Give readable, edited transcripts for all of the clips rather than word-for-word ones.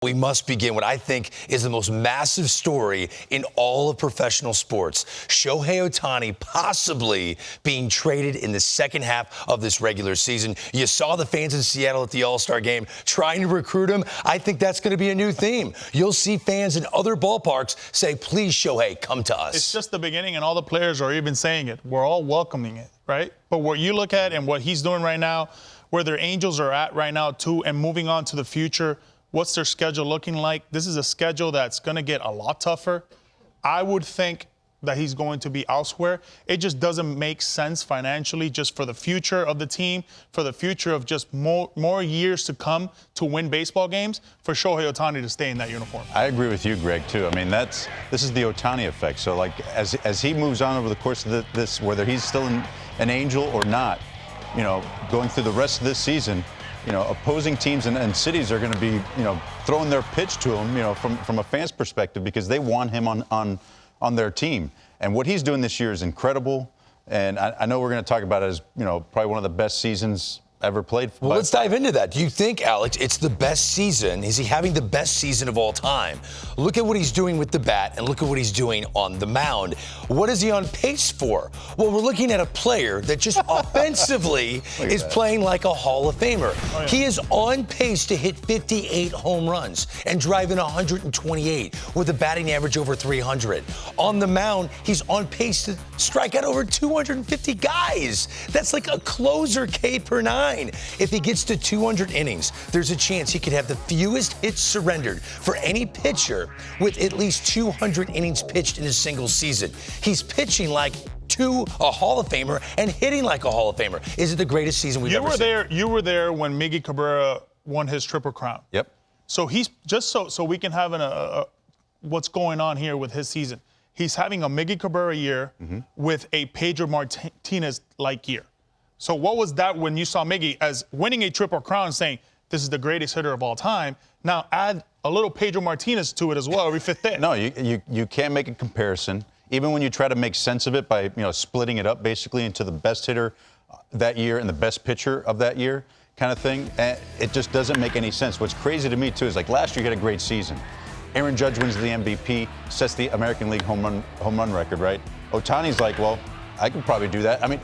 We must begin what I think is the most massive story in all of professional sports. Shohei Ohtani possibly being traded in the second half of this regular season. You saw the fans in Seattle at the All-Star game trying to recruit him. I think that's going to be a new theme. You'll see fans in other ballparks say, please, Shohei, come to us. It's just the beginning, and all the players are even saying it. We're all welcoming it, right? But what you look at and what he's doing right now, where their Angels are at right now, too, and moving on to the future, what's their schedule looking like? This is a schedule that's going to get a lot tougher. I would think that he's going to be elsewhere. It just doesn't make sense financially, just for the future of the team, for the future of just more years to come to win baseball games, for Shohei Ohtani to stay in that uniform. I agree with you, Greg, too. I mean, this is the Ohtani effect. So, like, as he moves on over the course of this, whether he's still an Angel or not, you know, going through the rest of this season, you know, opposing teams and cities are going to be, you know, throwing their pitch to him, you know, from a fan's perspective, because they want him on their team. And what he's doing this year is incredible. And I know we're going to talk about it as, you know, probably one of the best seasons ever played. Well, let's dive into that. Do you think, Alex, it's the best season? Is he having the best season of all time? Look at what he's doing with the bat and look at what he's doing on the mound. What is he on pace for? Well, we're looking at a player that just offensively is playing like a Hall of Famer. Oh, yeah. He is on pace to hit 58 home runs and drive in 128 with a batting average over 300. On the mound, he's on pace to strike out over 250 guys. That's like a closer K per 9. If he gets to 200 innings, there's a chance he could have the fewest hits surrendered for any pitcher with at least 200 innings pitched in a single season. He's pitching like a Hall of Famer and hitting like a Hall of Famer. Is it the greatest season we've ever seen? You were there when Miggy Cabrera won his Triple Crown. Yep. So he's just so we can have what's going on here with his season. He's having a Miggy Cabrera year with a Pedro Martinez-like year. So what was that when you saw Miggy as winning a Triple Crown, saying this is the greatest hitter of all time? Now add a little Pedro Martinez to it as well every fifth day. No, you can't make a comparison. Even when you try to make sense of it by, you know, splitting it up basically into the best hitter that year and the best pitcher of that year kind of thing, it just doesn't make any sense. What's crazy to me too is, like, last year he had a great season. Aaron Judge wins the MVP, sets the American League home run record, right? Ohtani's like, well, I could probably do that. I mean,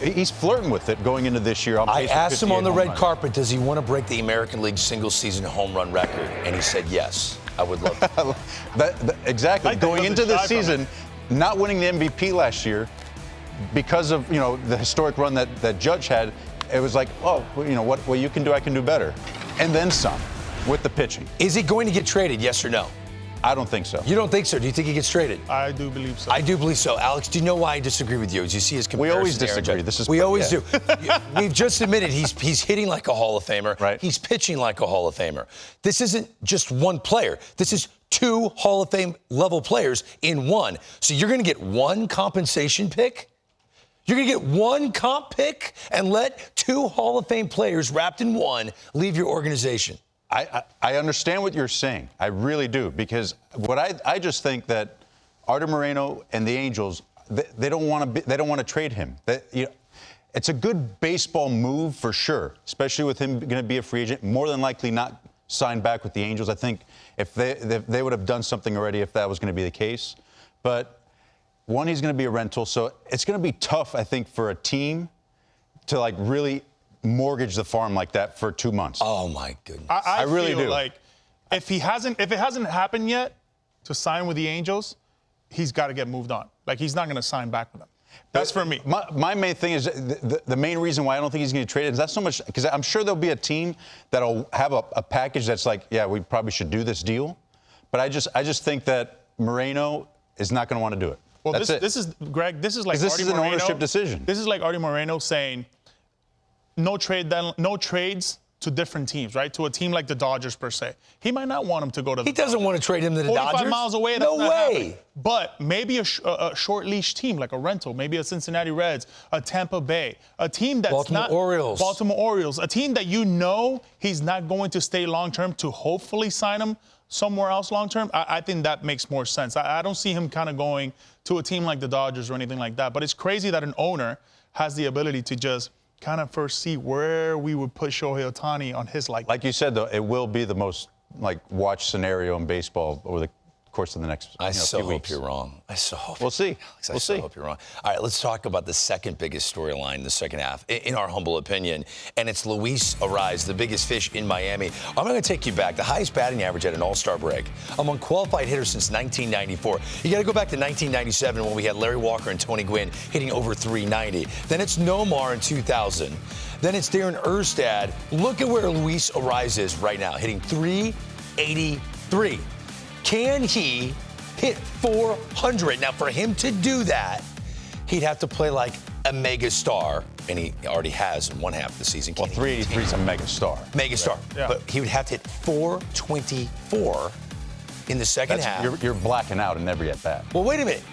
he's flirting with it going into this year. I asked him on the red carpet, does he want to break the American League single-season home run record? And he said, yes, I would love to. Exactly. Going into this season, not winning the MVP last year because of, you know, the historic run that Judge had, it was like, oh, you know, what you can do, I can do better. And then some with the pitching. Is he going to get traded, yes or no? I don't think so. You don't think so? Do you think he gets traded? I do believe so. I do believe so. Alex, do you know why I disagree with you? As you see his comparison. We always disagree. We always do. We've just admitted he's hitting like a Hall of Famer. Right. He's pitching like a Hall of Famer. This isn't just one player. This is two Hall of Fame level players in one. So you're going to get one compensation pick? You're going to get one comp pick and let two Hall of Fame players wrapped in one leave your organization? I understand what you're saying. I really do, because what I just think that Artie Moreno and the Angels, they don't want to trade him. You know, it's a good baseball move for sure, especially with him going to be a free agent. More than likely not sign back with the Angels. I think if they would have done something already if that was going to be the case. But one, he's going to be a rental, so it's going to be tough, I think, for a team to, like, really mortgage the farm like that for 2 months. Oh my goodness. I really feel do. Like if it hasn't happened yet to sign with the Angels, he's got to get moved on. Like, he's not going to sign back with them. That's for me. My main thing is the main reason why I don't think he's going to trade it is not so much because I'm sure there'll be a team that'll have a package that's like, yeah, we probably should do this deal. But I just think that Moreno is not going to want to do it. Well, this is Greg. This is like this is an ownership decision. This is like Artie Moreno saying, no trades to different teams, right? To a team like the Dodgers, per se. He might not want him to go to the Dodgers. He doesn't want to trade him to the 45 Dodgers. miles away, that's no not way. Happening. But maybe a short leash team, like a rental, maybe a Cincinnati Reds, a Tampa Bay, a team that's Baltimore Orioles, a team that you know he's not going to stay long-term to hopefully sign him somewhere else long-term. I think that makes more sense. I don't see him kind of going to a team like the Dodgers or anything like that. But it's crazy that an owner has the ability to just kind of first see where we would put Shohei Ohtani on his like. Like you said, though, it will be the most watch scenario in baseball over the course of the next I so few hope weeks. you're wrong. I so hope. We'll see. Alex, I so hope you're wrong. All right, let's talk about the second biggest storyline in the second half, in our humble opinion, and it's Luis Urias, the biggest fish in Miami. I'm going to take you back. The highest batting average at an All-Star break among qualified hitters since 1994. You got to go back to 1997 when we had Larry Walker and Tony Gwynn hitting over 390. Then it's Nomar in 2000. Then it's Darren Erstad. Look at where Luis Urias is right now, hitting 383. Can he hit 400? Now, for him to do that, he'd have to play like a mega star, and he already has in one half of the season. Well, 383 is a mega star. Mega star. Right. Yeah. But he would have to hit 424 in the second half. You're blacking out in every at-bat. Well, wait a minute.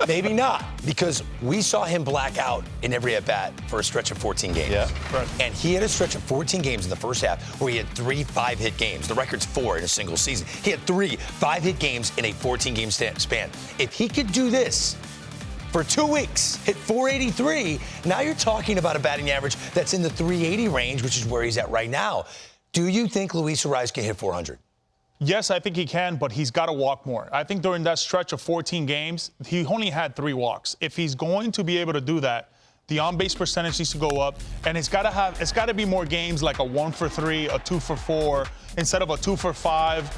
Maybe not, because we saw him black out in every at-bat for a stretch of 14 games. Yeah, right. And he had a stretch of 14 games in the first half where he had 3 5-hit games. The record's 4 in a single season. He had 3 5-hit games in a 14-game span. If he could do this for 2 weeks, hit 483, now you're talking about a batting average that's in the 380 range, which is where he's at right now. Do you think Luis Urias can hit 400? Yes, I think he can, but he's got to walk more. I think during that stretch of 14 games, he only had 3 walks. If he's going to be able to do that, the on-base percentage needs to go up, and it's got to be more games like a 1 for 3, a 2 for 4, instead of a 2 for 5.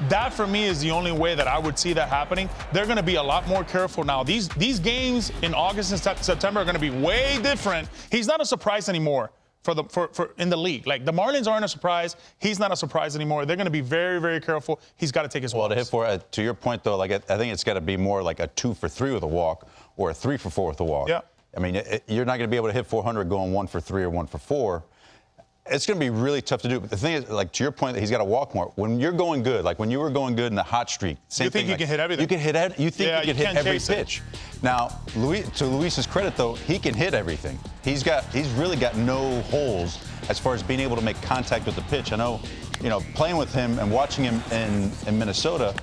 That, for me, is the only way that I would see that happening. They're going to be a lot more careful now. These games in August and September are going to be way different. He's not a surprise anymore for in the league. Like, the Marlins aren't a surprise. He's not a surprise anymore. They're going to be very, very careful. He's got to take his walks. Well, to hit 4, to your point, though, like I think it's got to be more like a 2 for 3 with a walk or a 3 for 4 with a walk. Yeah. I mean, you're not going to be able to hit 400 going 1 for 3 or 1 for 4. It's going to be really tough to do. But the thing is, like, to your point, that he's got to walk more. When you're going good, like when you were going good in the hot streak, same You think thing. you can hit everything? You can hit. You think Yeah, you can you hit can't every chase it. pitch. Now, to Luis's credit, though, he can hit everything. He's really got no holes as far as being able to make contact with the pitch. I know, playing with him and watching him in Minnesota,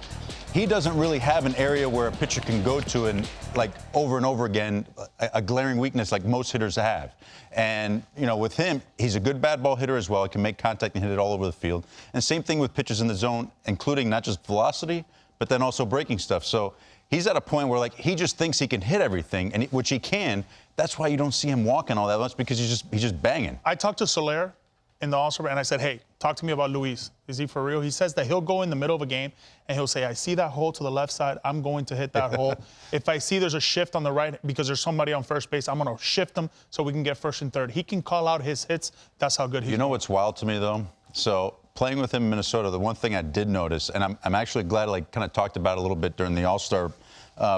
he doesn't really have an area where a pitcher can go to and, like, over and over again, a glaring weakness like most hitters have. And, with him, he's a good bad ball hitter as well. He can make contact and hit it all over the field. And same thing with pitches in the zone, including not just velocity, but then also breaking stuff. So he's at a point where, like, he just thinks he can hit everything, and which he can. That's why you don't see him walking all that much, because he's just banging. I talked to Soler in the All-Star, and I said, hey, talk to me about Luis. Is he for real? He says that he'll go in the middle of a game, and he'll say, I see that hole to the left side. I'm going to hit that hole. If I see there's a shift on the right because there's somebody on first base, I'm going to shift him so we can get first and third. He can call out his hits. That's how good he is. You know what's wild to me, though? So playing with him in Minnesota, the one thing I did notice, and I'm actually glad I kind of talked about it a little bit during the All-Star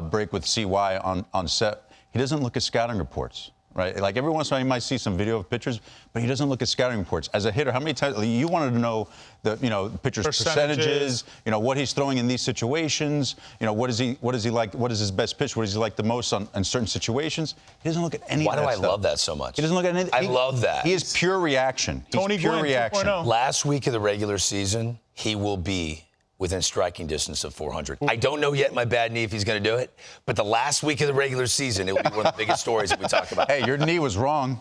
break with CY on set, he doesn't look at scouting reports. Right? Like, every once in a while you might see some video of pitchers, but he doesn't look at scouting reports. As a hitter, how many times you wanted to know the pitcher's percentages, what he's throwing in these situations, what is he like, what is his best pitch, what does he like the most in certain situations? He doesn't look at any of that stuff. Why do I love that so much? He doesn't look at anything. I love that. He is pure reaction. Tony He's pure Gwynn, reaction. 2.0. Last week of the regular season, he will be within striking distance of 400. I don't know yet, my bad knee, if he's going to do it, but the last week of the regular season, it will be one of the biggest stories that we talk about. Hey, your knee was wrong.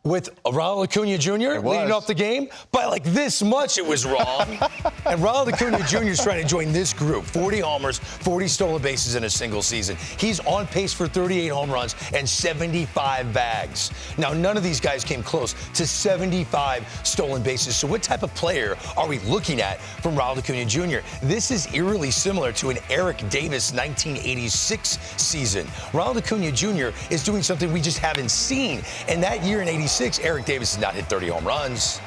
With Ronald Acuna Jr. leading off the game, by like this much it was wrong. And Ronald Acuna Jr. is trying to join this group. 40 homers, 40 stolen bases in a single season. He's on pace for 38 home runs and 75 bags. Now, none of these guys came close to 75 stolen bases. So what type of player are we looking at from Ronald Acuna Jr.? This is eerily similar to an Eric Davis 1986 season. Ronald Acuna Jr. is doing something we just haven't seen. And that year in 86, Eric Davis has not hit 30 home runs.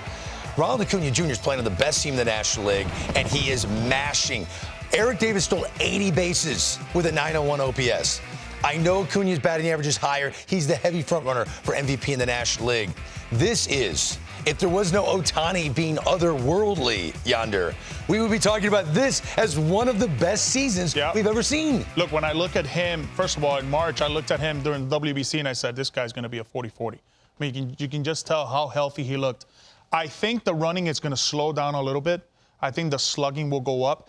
Ronald Acuna Jr. is playing on the best team in the National League, and he is mashing. Eric Davis stole 80 bases with a 901 OPS. I know Acuna's batting average is higher. He's the heavy front runner for MVP in the National League. This is, if there was no Ohtani being otherworldly yonder, we would be talking about this as one of the best seasons we've ever seen. Look, when I look at him, first of all, in March, I looked at him during the WBC, and I said, this guy's going to be a 40-40. I mean, you can just tell how healthy he looked. I think the running is going to slow down a little bit. I think the slugging will go up.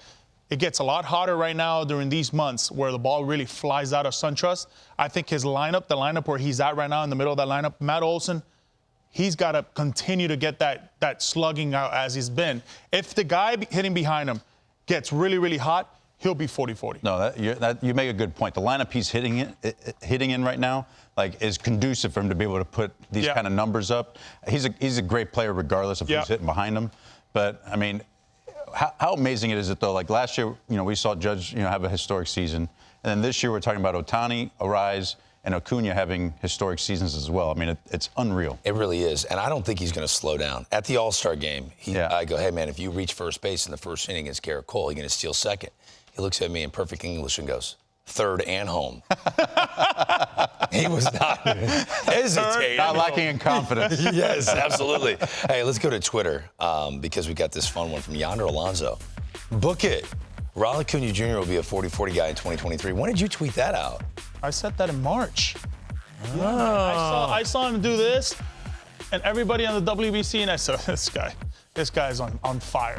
It gets a lot hotter right now during these months where the ball really flies out of SunTrust. I think his lineup, the lineup where he's at right now in the middle of that lineup, Matt Olson, he's got to continue to get that slugging out as he's been. If the guy hitting behind him gets really, really hot, he'll be 40-40. No, you make a good point. The lineup he's hitting in right now, like, is conducive for him to be able to put these kind of numbers up. He's a great player regardless of who's hitting behind him. But I mean, how amazing is it though? Like last year, we saw Judge, have a historic season, and then this year we're talking about Ohtani, Urias, and Acuna having historic seasons as well. I mean, it's unreal. It really is. And I don't think he's going to slow down. At the All-Star game, I go, hey, man, if you reach first base in the first inning against Garrett Cole, you're going to steal second. He looks at me in perfect English and goes, third and home. He was not hesitating. Not lacking in confidence. Yes, absolutely. Hey, let's go to Twitter because we got this fun one from Yonder Alonso. Book it. Ronald Acuna Jr. will be a 40-40 guy in 2023. When did you tweet that out? I said that in March. Oh. Yeah, I saw him do this, and everybody on the WBC, and I said, this guy's on fire.